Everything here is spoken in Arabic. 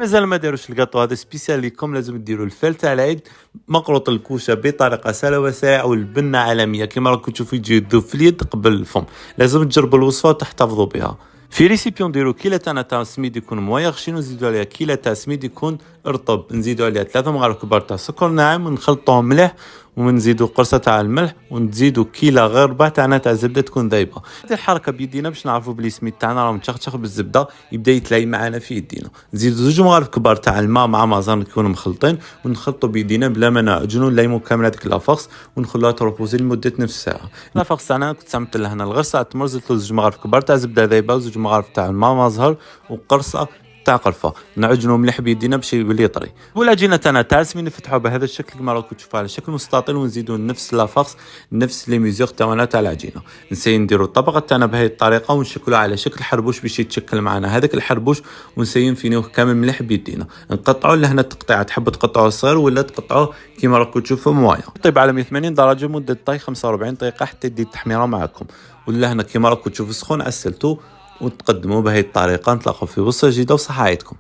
مازال ما داروش الكاطو هذا سبيسيال ليكم، لازم ديروا الفال تاع العيد مقروط الكوشه بطريقه سهله وسريعه والبنه عالميه كما راكم تشوفوا يجي يذوب في اليد قبل الفم. لازم تجربوا الوصفه وتحتفظوا بها. في ريسيبيون نديرو كيله تاع سميد يكون موايغ خشين، نزيدو عليها كيله تاع سميد يكون رطب، نزيدو عليها 3 مغارف كبار تاع سكر ناعم ونخلطوهم مليح، ونزيدو قرصه تاع الملح، ونزيدو كيله غير ربع تاع زبده تكون ذايبه. هذه الحركه بيدينا باش نعرفوا بلي السميد تاعنا راه متشخشخ بالزبده يبدا يتلاي معنا في يدينا. نزيدو 2 مغارف كبار تاع الماء مع مازال يكونوا مخلطين، ونخلطوا بيدينا بلا ما نعجنوا نليموا كامل هذيك لافورس ونخلوها تروبوزي لمده نصف ساعه. لافورس تاعنا كنت استعملت لها هنا الغير ساعه تمر، زدت 2 مغارف كبار تاع زبده ذايبه و2 مغارف تاع الماء مازهر وقرصه تاع قرفه، نعجنوا مليح بيدينا باش يولي طري. والعجينه تاعنا تاع سمين نفتحوها بهذا الشكل كما راكم تشوفوا على شكل مستطيل، ونزيدوا نفس لافورس نفس لي ميزور تاعنا تاع العجينه. نسيو نديروا الطبقه تاعنا بهذه الطريقه ونشكلوا على شكل حربوش باش يتشكل معنا هذاك الحربوش، ونسيو نفينيوه كامل مليح بيدينا. نقطعوا لهنا التقطيعه، تحبوا تقطعوه صغير ولا تقطعوه كما راكم تشوفوا موايا. طيب على 180 درجه مده طي 45 دقيقه حتى يدي التحميره معكم. ولا هنا كما راكم تشوفوا سخون عسلتوه وتقدموا بهذه الطريقه. نتلاقوا في وصفه جديده وصحه عيدكم.